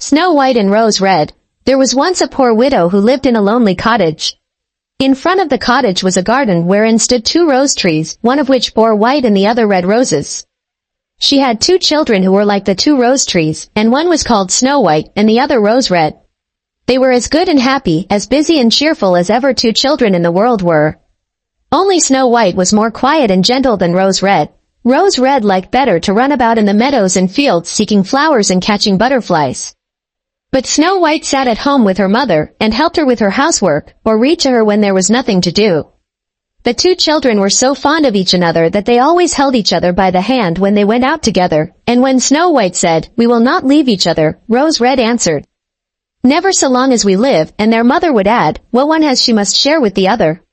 Snow White and Rose Red. There was once a poor widow who lived in a lonely cottage. In front of the cottage was a garden wherein stood 2 rose trees, one of which bore white and the other red roses. She had 2 children who were like the 2 rose trees, and one was called Snow White and the other Rose Red. They were as good and happy, as busy and cheerful as ever 2 children in the world were. Only Snow White was more quiet and gentle than Rose Red. Rose Red liked better to run about in the meadows and fields seeking flowers and catching butterflies. But Snow White sat at home with her mother and helped her with her housework, or read to her when there was nothing to do. The 2 children were so fond of each other that they always held each other by the hand when they went out together, and when Snow White said, "We will not leave each other," Rose Red answered, "Never so long as we live," and their mother would add, "What one has she must share with the other."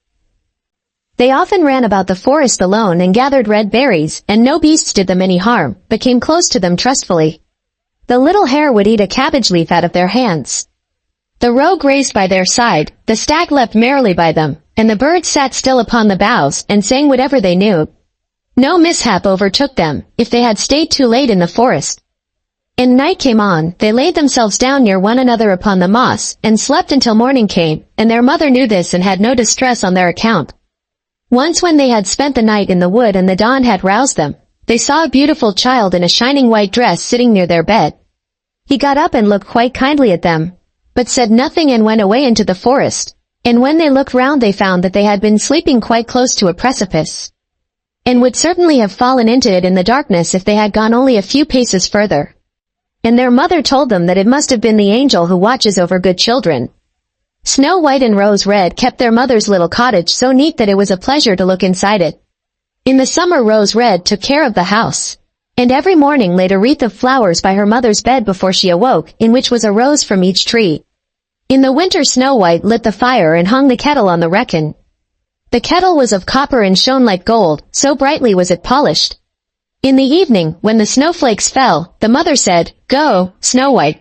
They often ran about the forest alone and gathered red berries, and no beasts did them any harm, but came close to them trustfully. The little hare would eat a cabbage leaf out of their hands. The roe grazed by their side, the stag leapt merrily by them, and the birds sat still upon the boughs and sang whatever they knew. No mishap overtook them, if they had stayed too late in the forest. And night came on, they laid themselves down near one another upon the moss, and slept until morning came, and their mother knew this and had no distress on their account. Once when they had spent the night in the wood and the dawn had roused them, they saw a beautiful child in a shining white dress sitting near their bed. He got up and looked quite kindly at them, but said nothing and went away into the forest, and when they looked round they found that they had been sleeping quite close to a precipice, and would certainly have fallen into it in the darkness if they had gone only a few paces further. And their mother told them that it must have been the angel who watches over good children. Snow White and Rose Red kept their mother's little cottage so neat that it was a pleasure to look inside it. In the summer Rose Red took care of the house, and every morning laid a wreath of flowers by her mother's bed before she awoke, in which was a rose from each tree. In the winter Snow White lit the fire and hung the kettle on the wrekin. The kettle was of copper and shone like gold, so brightly was it polished. In the evening, when the snowflakes fell, the mother said, "Go, Snow White,"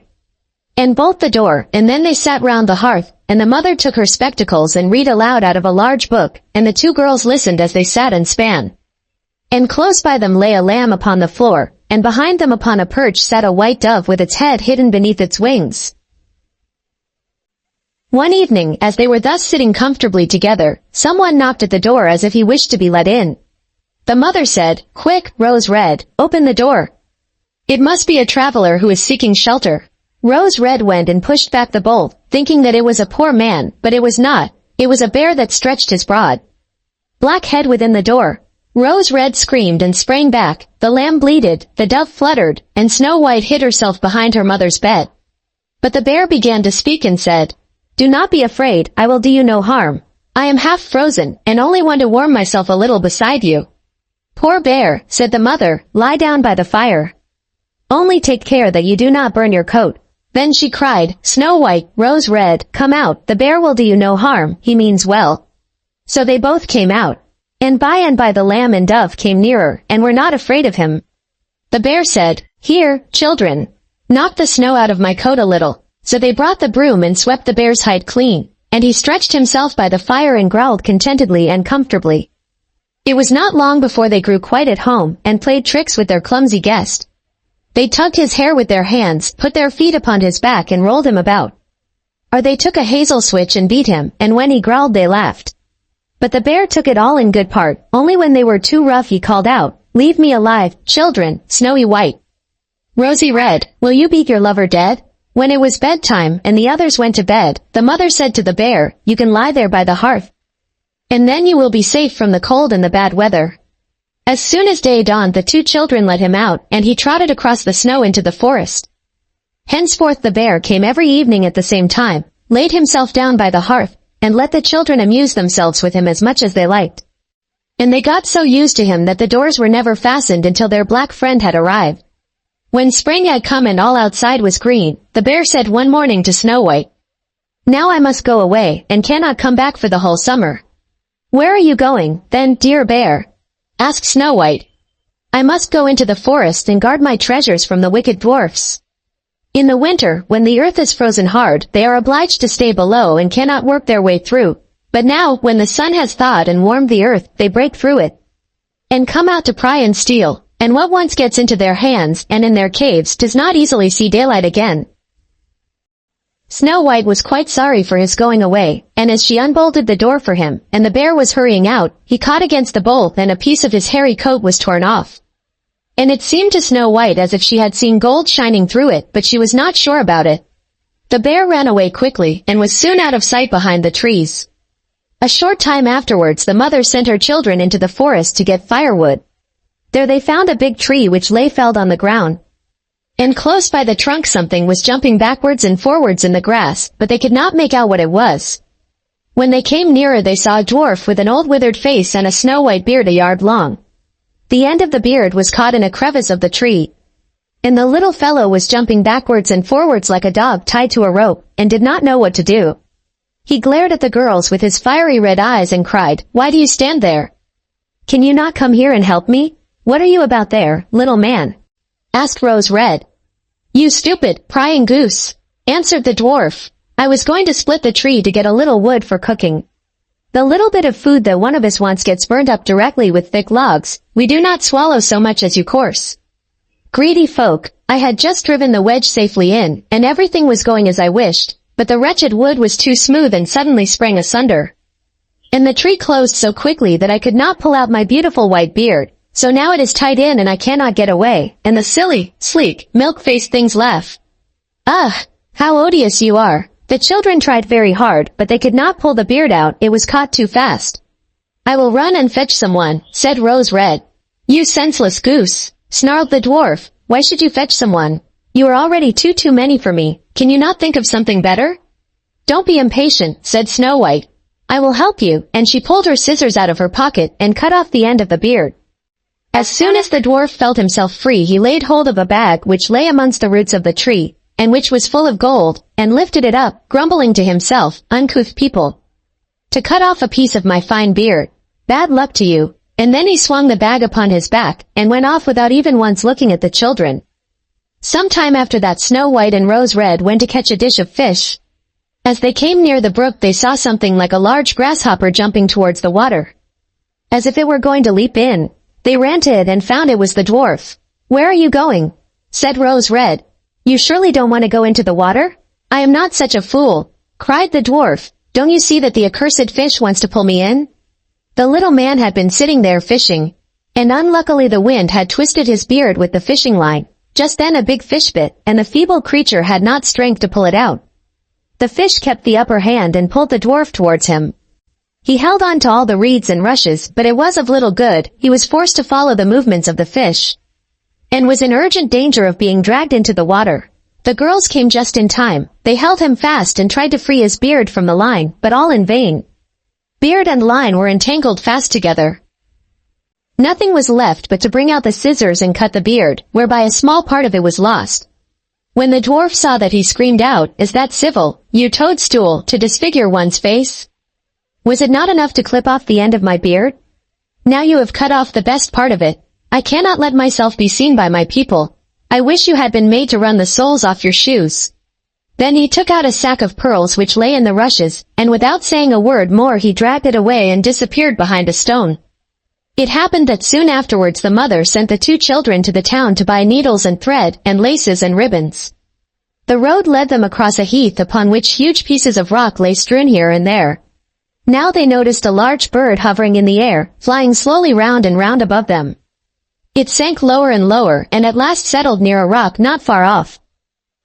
and bolt the door, and then they sat round the hearth, and the mother took her spectacles and read aloud out of a large book, and the 2 girls listened as they sat and span. And close by them lay a lamb upon the floor, and behind them upon a perch sat a white dove with its head hidden beneath its wings. One evening, as they were thus sitting comfortably together, someone knocked at the door as if he wished to be let in. The mother said, "Quick, Rose Red, open the door. It must be a traveler who is seeking shelter." Rose Red went and pushed back the bolt, thinking that it was a poor man, but it was not. It was a bear that stretched his broad black head within the door. Rose Red screamed and sprang back, the lamb bleated, the dove fluttered, and Snow White hid herself behind her mother's bed. But the bear began to speak and said, "Do not be afraid, I will do you no harm. I am half frozen, and only want to warm myself a little beside you." "Poor bear," said the mother, "lie down by the fire. Only take care that you do not burn your coat." Then she cried, "Snow White, Rose Red, come out, the bear will do you no harm, he means well." So they both came out. And by the lamb and dove came nearer, and were not afraid of him. The bear said, "Here, children, knock the snow out of my coat a little." So they brought the broom and swept the bear's hide clean, and he stretched himself by the fire and growled contentedly and comfortably. It was not long before they grew quite at home, and played tricks with their clumsy guest. They tugged his hair with their hands, put their feet upon his back and rolled him about. Or they took a hazel switch and beat him, and when he growled they laughed. But the bear took it all in good part, only when they were too rough he called out, "Leave me alive, children, Snowy White. Rosy Red, will you beat your lover dead?" When it was bedtime and the others went to bed, the mother said to the bear, "You can lie there by the hearth, and then you will be safe from the cold and the bad weather." As soon as day dawned the 2 children let him out, and he trotted across the snow into the forest. Henceforth the bear came every evening at the same time, laid himself down by the hearth, and let the children amuse themselves with him as much as they liked. And they got so used to him that the doors were never fastened until their black friend had arrived. When spring had come and all outside was green, the bear said one morning to Snow White, "Now I must go away, and cannot come back for the whole summer." "Where are you going, then, dear bear?" asked Snow White. "I must go into the forest and guard my treasures from the wicked dwarfs. In the winter, when the earth is frozen hard, they are obliged to stay below and cannot work their way through. But now, when the sun has thawed and warmed the earth, they break through it, and come out to pry and steal, and what once gets into their hands and in their caves does not easily see daylight again." Snow White was quite sorry for his going away, and as she unbolted the door for him, and the bear was hurrying out, he caught against the bolt and a piece of his hairy coat was torn off. And it seemed to Snow White as if she had seen gold shining through it, but she was not sure about it. The bear ran away quickly, and was soon out of sight behind the trees. A short time afterwards the mother sent her children into the forest to get firewood. There they found a big tree which lay felled on the ground. And close by the trunk something was jumping backwards and forwards in the grass, but they could not make out what it was. When they came nearer they saw a dwarf with an old withered face and a snow-white beard a yard long. The end of the beard was caught in a crevice of the tree. And the little fellow was jumping backwards and forwards like a dog tied to a rope, and did not know what to do. He glared at the girls with his fiery red eyes and cried, "Why do you stand there? Can you not come here and help me? What are you about there, little man?" asked Rose Red. "You stupid, prying goose," answered the dwarf. "I was going to split the tree to get a little wood for cooking. The little bit of food that one of us wants gets burned up directly with thick logs. We do not swallow so much as you coarse. Greedy folk, I had just driven the wedge safely in, and everything was going as I wished, but the wretched wood was too smooth and suddenly sprang asunder. And the tree closed so quickly that I could not pull out my beautiful white beard. So now it is tied in and I cannot get away, and the silly, sleek, milk-faced things laugh. Ugh, how odious you are." The children tried very hard, but they could not pull the beard out, it was caught too fast. "I will run and fetch someone," said Rose Red. "You senseless goose," snarled the dwarf, "why should you fetch someone? You are already too many for me, can you not think of something better?" "Don't be impatient," said Snow White. "I will help you," and she pulled her scissors out of her pocket and cut off the end of the beard. As soon as the dwarf felt himself free he laid hold of a bag which lay amongst the roots of the tree, and which was full of gold, and lifted it up, grumbling to himself, "Uncouth people. To cut off a piece of my fine beard. Bad luck to you." And then he swung the bag upon his back, and went off without even once looking at the children. Some time after that Snow White and Rose Red went to catch a dish of fish. As they came near the brook they saw something like a large grasshopper jumping towards the water. As if it were going to leap in. They ran to it and found it was the dwarf. "Where are you going?" said Rose Red. "You surely don't want to go into the water?" "I am not such a fool," cried the dwarf. "Don't you see that the accursed fish wants to pull me in?" The little man had been sitting there fishing, and unluckily the wind had twisted his beard with the fishing line. Just then a big fish bit, and the feeble creature had not strength to pull it out. The fish kept the upper hand and pulled the dwarf towards him. He held on to all the reeds and rushes, but it was of little good. He was forced to follow the movements of the fish, and was in urgent danger of being dragged into the water. The girls came just in time. They held him fast and tried to free his beard from the line, but all in vain. Beard and line were entangled fast together. Nothing was left but to bring out the scissors and cut the beard, whereby a small part of it was lost. When the dwarf saw that he screamed out, "Is that civil, you toadstool, to disfigure one's face? Was it not enough to clip off the end of my beard? Now you have cut off the best part of it. I cannot let myself be seen by my people. I wish you had been made to run the soles off your shoes." Then he took out a sack of pearls which lay in the rushes, and without saying a word more he dragged it away and disappeared behind a stone. It happened that soon afterwards the mother sent the two children to the town to buy needles and thread, and laces and ribbons. The road led them across a heath upon which huge pieces of rock lay strewn here and there. Now they noticed a large bird hovering in the air, flying slowly round and round above them. It sank lower and lower, and at last settled near a rock not far off.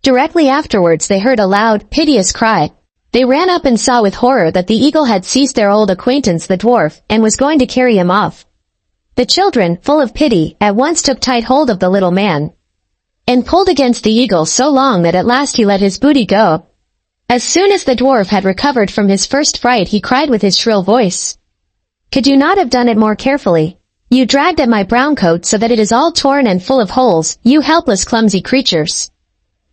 Directly afterwards they heard a loud, piteous cry. They ran up and saw with horror that the eagle had seized their old acquaintance the dwarf, and was going to carry him off. The children, full of pity, at once took tight hold of the little man, and pulled against the eagle so long that at last he let his booty go. As soon as the dwarf had recovered from his first fright he cried with his shrill voice, "Could you not have done it more carefully? You dragged at my brown coat so that it is all torn and full of holes, you helpless clumsy creatures."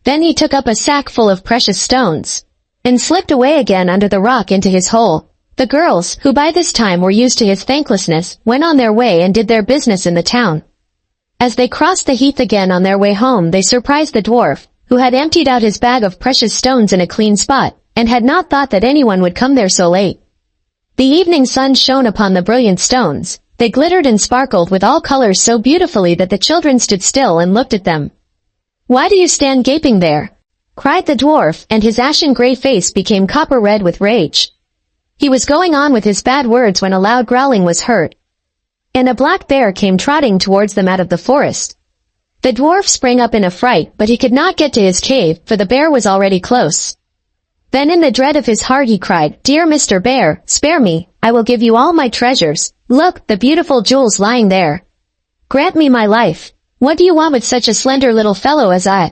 Then he took up a sack full of precious stones, and slipped away again under the rock into his hole. The girls, who by this time were used to his thanklessness, went on their way and did their business in the town. As they crossed the heath again on their way home they surprised the dwarf, who had emptied out his bag of precious stones in a clean spot, and had not thought that anyone would come there so late. The evening sun shone upon the brilliant stones. They glittered and sparkled with all colors so beautifully that the children stood still and looked at them. "Why do you stand gaping there?" cried the dwarf, and his ashen-gray face became copper-red with rage. He was going on with his bad words when a loud growling was heard, and a black bear came trotting towards them out of the forest. The dwarf sprang up in a fright, but he could not get to his cave, for the bear was already close. Then in the dread of his heart he cried, "Dear Mr. Bear, spare me, I will give you all my treasures. Look, the beautiful jewels lying there. Grant me my life. What do you want with such a slender little fellow as I?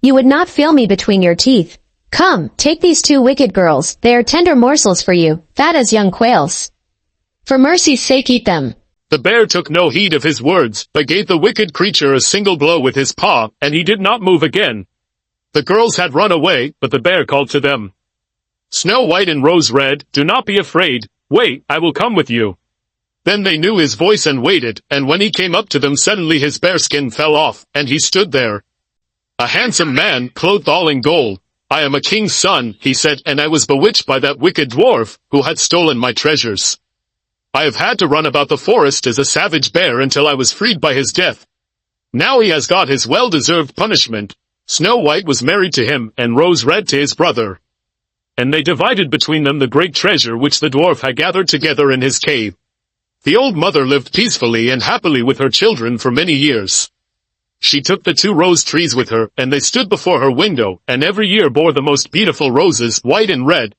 You would not feel me between your teeth. Come, take these two wicked girls, they are tender morsels for you, fat as young quails. For mercy's sake eat them." The bear took no heed of his words, but gave the wicked creature a single blow with his paw, and he did not move again. The girls had run away, but the bear called to them, "Snow White and Rose Red, do not be afraid. Wait, I will come with you." Then they knew his voice and waited, and when he came up to them suddenly his bearskin fell off, and he stood there. A handsome man, clothed all in gold. "I am a king's son," he said, "and I was bewitched by that wicked dwarf, who had stolen my treasures. I have had to run about the forest as a savage bear until I was freed by his death. Now he has got his well-deserved punishment." Snow White was married to him, and Rose Red to his brother. And they divided between them the great treasure which the dwarf had gathered together in his cave. The old mother lived peacefully and happily with her children for many years. She took the two rose trees with her, and they stood before her window, and every year bore the most beautiful roses, white and red,